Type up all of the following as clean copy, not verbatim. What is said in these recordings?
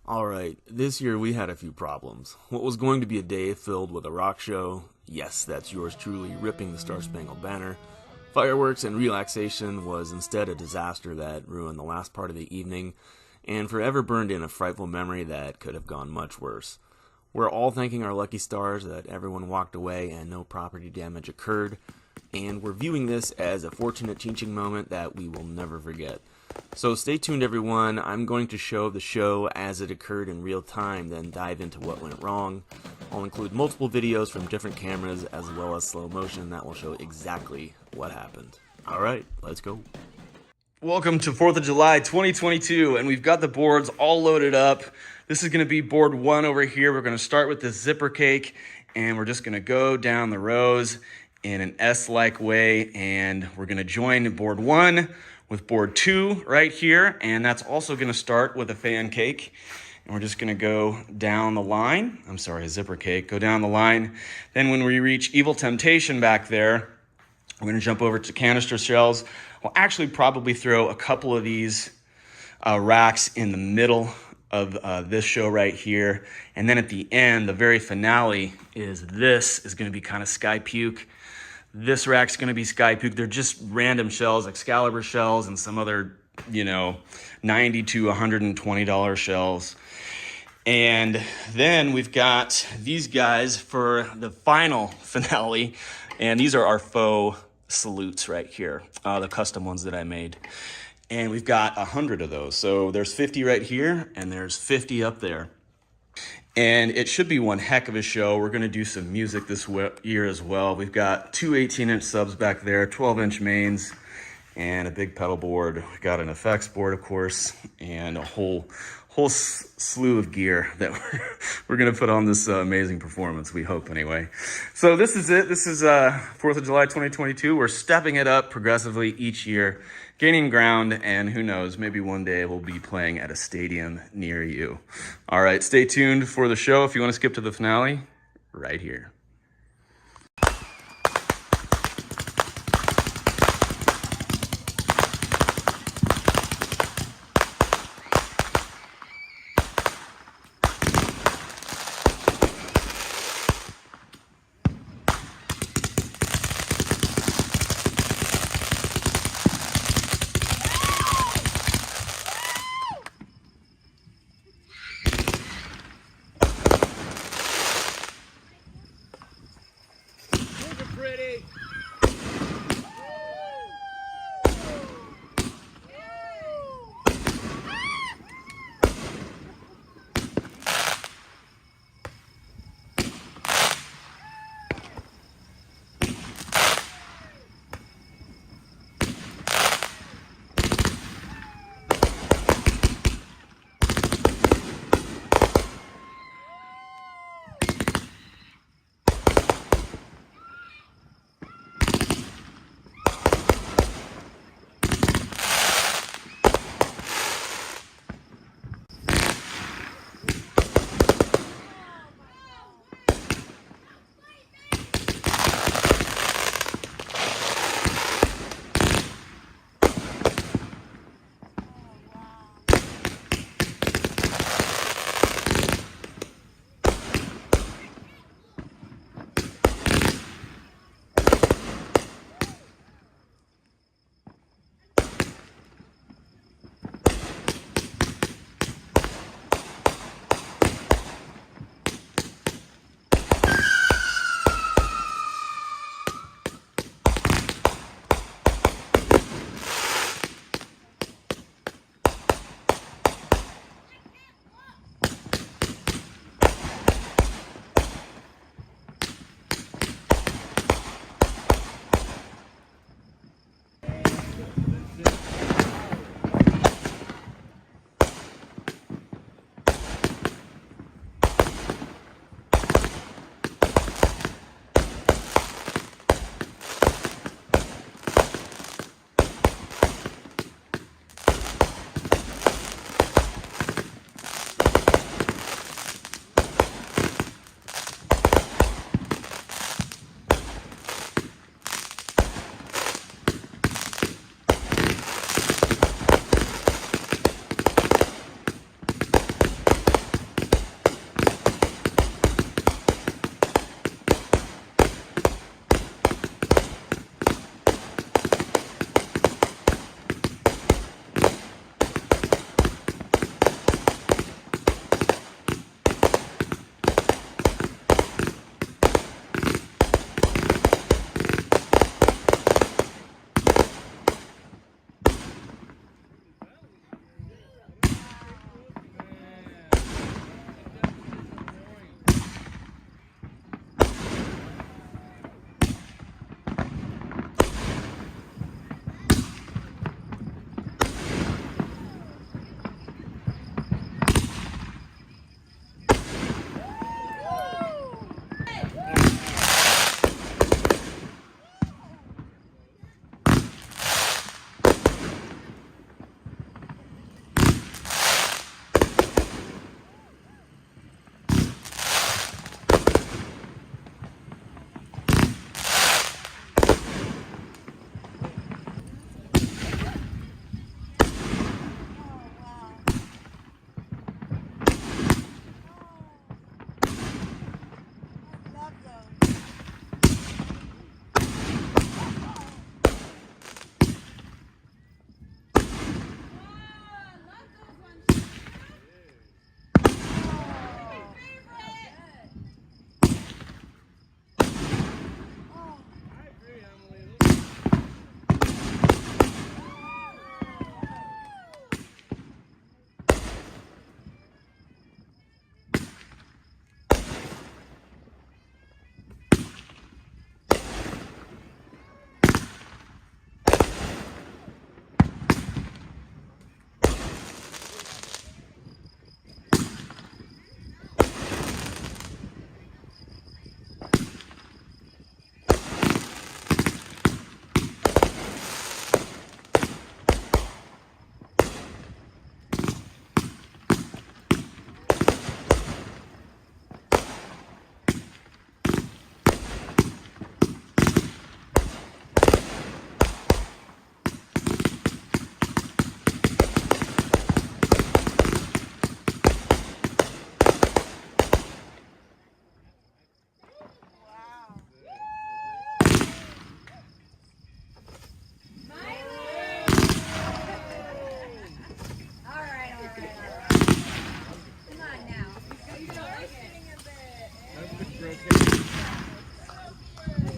Alright, this year we had a few problems. What was going to be a day filled with a rock show, yes, that's yours truly ripping the Star Spangled Banner, fireworks, and relaxation was instead a disaster that ruined the last part of the evening and forever burned in a frightful memory that could have gone much worse. We're all thanking our lucky stars that everyone walked away and no property damage occurred, and we're viewing this as a fortunate teaching moment that we will never forget. So stay tuned, everyone. I'm going to show the show as it occurred in real time, then dive into what went wrong. I'll include multiple videos from different cameras as well as slow motion that will show exactly what happened. Alright, let's go. Welcome to 4th of July 2022, and we've got the boards all loaded up. This is going to be board 1 over here. We're going to start with this zipper cake, and we're just going to go down the rows in an S-like way, and we're going to join board 1 with board 2 right here, and that's also going to start with a fan cake. And we're just going to go down the line. I'm sorry, a zipper cake. Go down the line. Then when we reach Evil Temptation back there, we're going to jump over to canister shells. We'll actually probably throw a couple of these racks in the middle of this show right here. And then at the end, the very finale is going to be kind of Sky Puke. This rack's going to be Sky Puke. They're just random shells, Excalibur shells, and some other, $90 to $120 shells. And then we've got these guys for the final finale. And these are our faux salutes right here, the custom ones that I made. And we've got 100 of those. So there's 50 right here, and there's 50 up there. And it should be one heck of a show. We're going to do some music this year as well. We've got two 18-inch subs back there, 12-inch mains, and a big pedal board. We've got an effects board, of course, and a whole slew of gear that we're going to put on this amazing performance, we hope anyway. So this is it. This is 4th of July 2022. We're stepping it up progressively each year, gaining ground, and who knows, maybe one day we'll be playing at a stadium near you. All right, stay tuned for the show. If you want to skip to the finale, right here.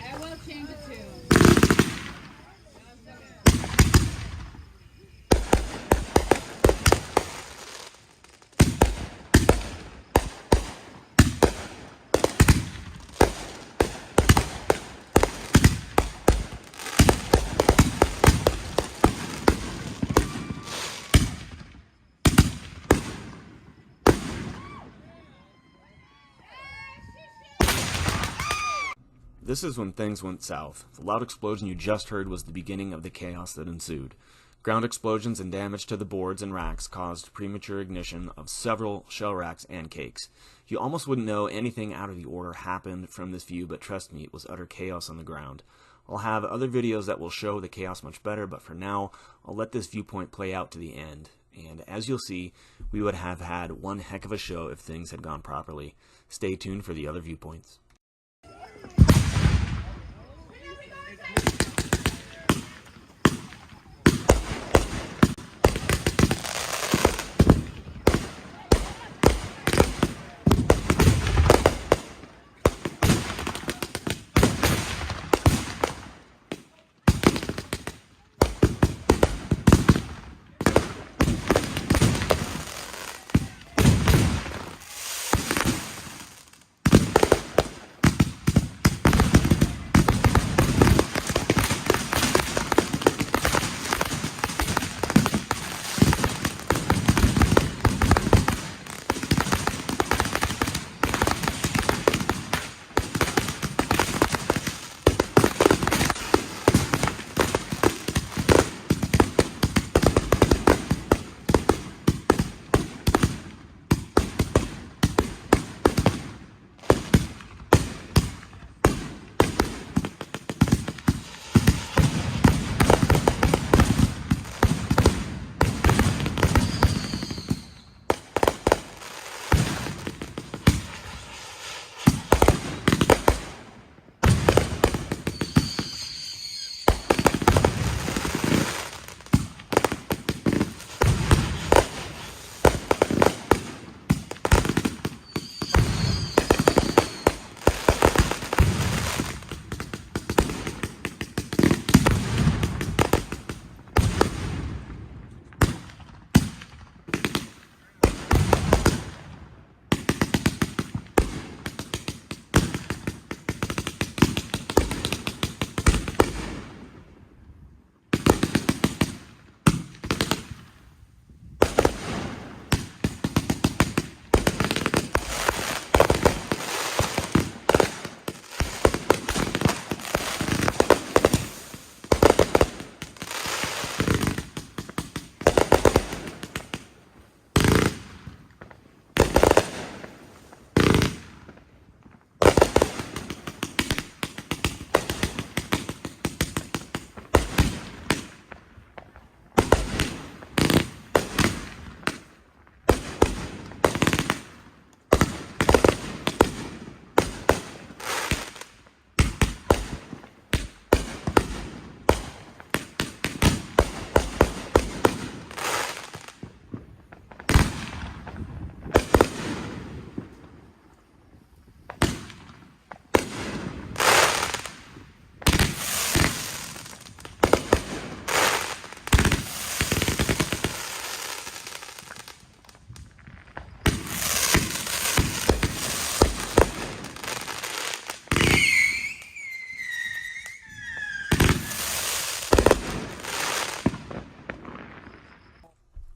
I will change it too. This is when things went south. The loud explosion you just heard was the beginning of the chaos that ensued. Ground explosions and damage to the boards and racks caused premature ignition of several shell racks and cakes. You almost wouldn't know anything out of the order happened from this view, but trust me, it was utter chaos on the ground. I'll have other videos that will show the chaos much better, but for now, I'll let this viewpoint play out to the end. And as you'll see, we would have had one heck of a show if things had gone properly. Stay tuned for the other viewpoints.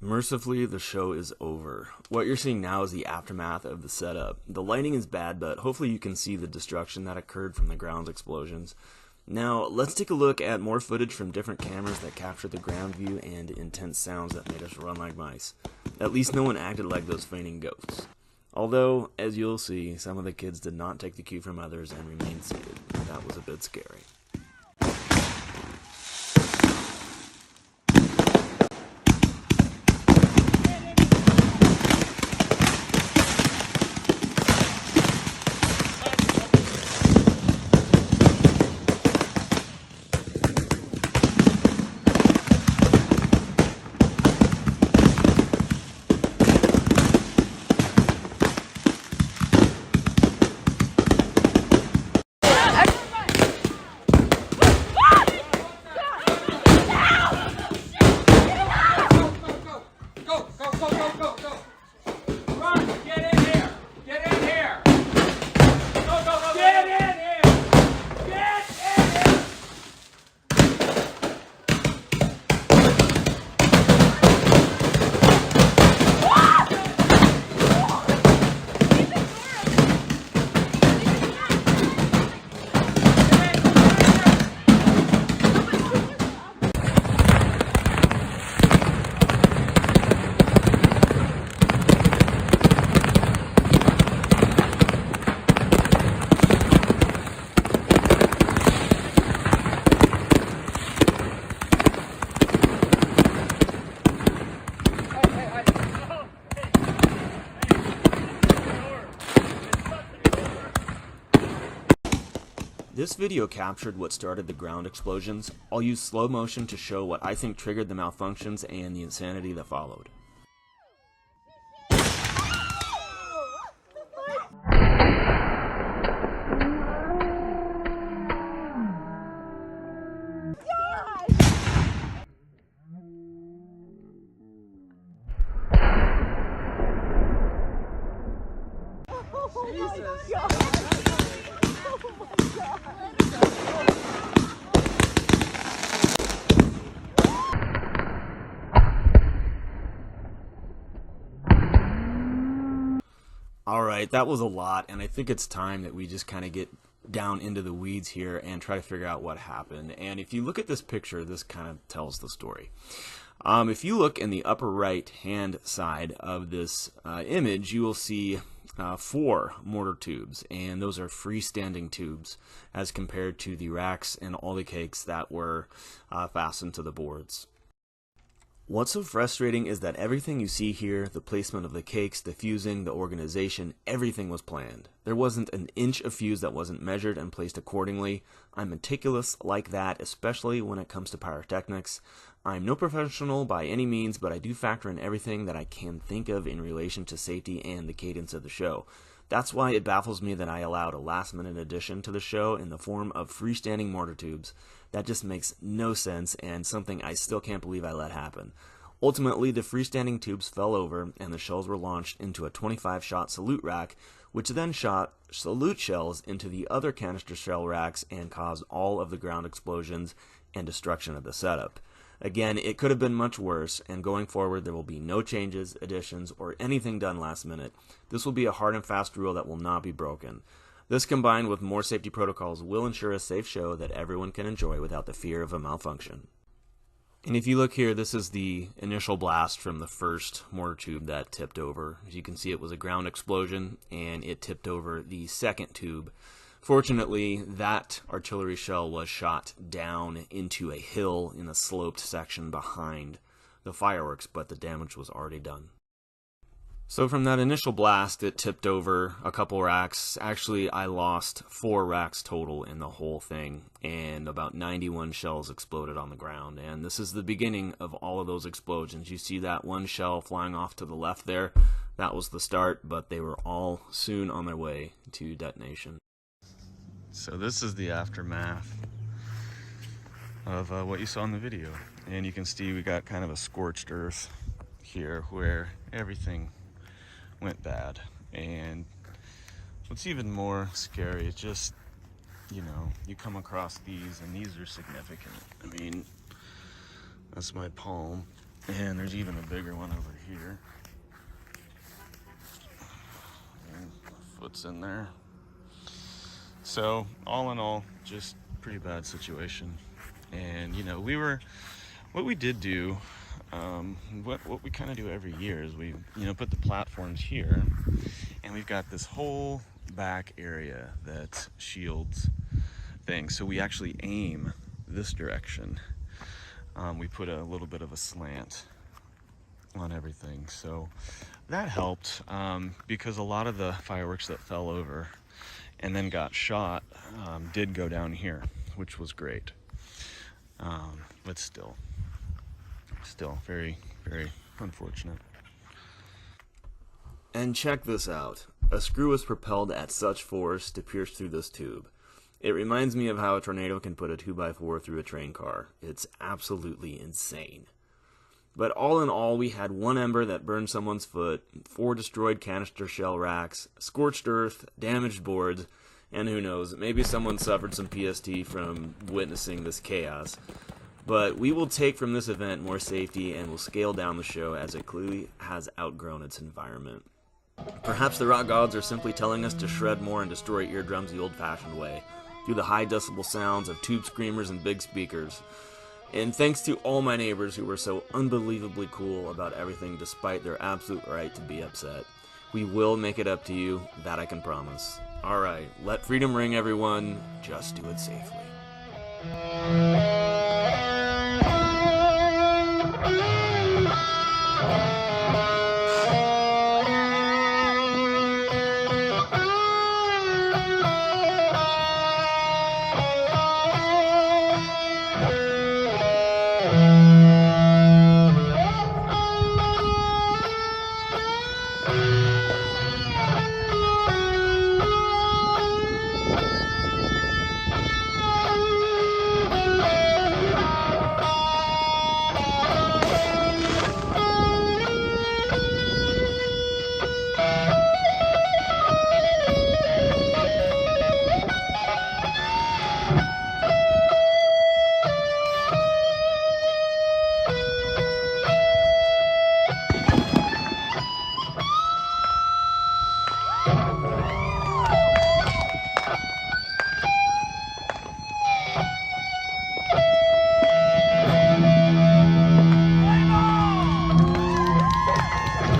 Mercifully, the show is over. What you're seeing now is the aftermath of the setup. The lighting is bad, but hopefully you can see the destruction that occurred from the ground explosions. Now, let's take a look at more footage from different cameras that captured the ground view and intense sounds that made us run like mice. At least no one acted like those fainting ghosts. Although, as you'll see, some of the kids did not take the cue from others and remained seated. That was a bit scary. This video captured what started the ground explosions. I'll use slow motion to show what I think triggered the malfunctions and the insanity that followed. Alright, that was a lot, and I think it's time that we just kind of get down into the weeds here and try to figure out what happened. And if you look at this picture, this kind of tells the story. If you look in the upper right hand side of this image, you will see 4 mortar tubes, and those are freestanding tubes as compared to the racks and all the cakes that were fastened to the boards. What's so frustrating is that everything you see here, the placement of the cakes, the fusing, the organization, everything was planned. There wasn't an inch of fuse that wasn't measured and placed accordingly. I'm meticulous like that, especially when it comes to pyrotechnics. I'm no professional by any means, but I do factor in everything that I can think of in relation to safety and the cadence of the show. That's why it baffles me that I allowed a last-minute addition to the show in the form of freestanding mortar tubes. That just makes no sense, and something I still can't believe I let happen. Ultimately, the freestanding tubes fell over, and the shells were launched into a 25-shot salute rack, which then shot salute shells into the other canister shell racks and caused all of the ground explosions and destruction of the setup. Again, it could have been much worse, and going forward there will be no changes, additions, or anything done last minute. This will be a hard and fast rule that will not be broken. This combined with more safety protocols will ensure a safe show that everyone can enjoy without the fear of a malfunction. And if you look here, this is the initial blast from the first mortar tube that tipped over. As you can see, it was a ground explosion, and it tipped over the second tube. Fortunately, that artillery shell was shot down into a hill in a sloped section behind the fireworks, but the damage was already done. So from that initial blast, it tipped over a couple racks. Actually, I lost 4 racks total in the whole thing, and about 91 shells exploded on the ground. And this is the beginning of all of those explosions. You see that one shell flying off to the left there? That was the start, but they were all soon on their way to detonation. So this is the aftermath of what you saw in the video. And you can see we got kind of a scorched earth here where everything went bad. And what's even more scary is just, you know, you come across these, and these are significant. I mean, that's my palm, and there's even a bigger one over here. And my foot's in there. So all in all, just pretty bad situation. And you know, what we did do, what we kind of do every year is we, put the platforms here, and we've got this whole back area that shields things. So we actually aim this direction. We put a little bit of a slant on everything, so that helped, because a lot of the fireworks that fell over and then got shot did go down here, which was great. But still very, very unfortunate. And check this out. A screw was propelled at such force to pierce through this tube. It reminds me of how a tornado can put a 2x4 through a train car. It's absolutely insane. But all in all, we had 1 ember that burned someone's foot, 4 destroyed canister shell racks, scorched earth, damaged boards, and who knows, maybe someone suffered some PST from witnessing this chaos. But we will take from this event more safety and will scale down the show as it clearly has outgrown its environment. Perhaps the rock gods are simply telling us to shred more and destroy eardrums the old-fashioned way, through the high decibel sounds of tube screamers and big speakers. And thanks to all my neighbors who were so unbelievably cool about everything despite their absolute right to be upset. We will make it up to you, that I can promise. Alright, let freedom ring everyone, just do it safely.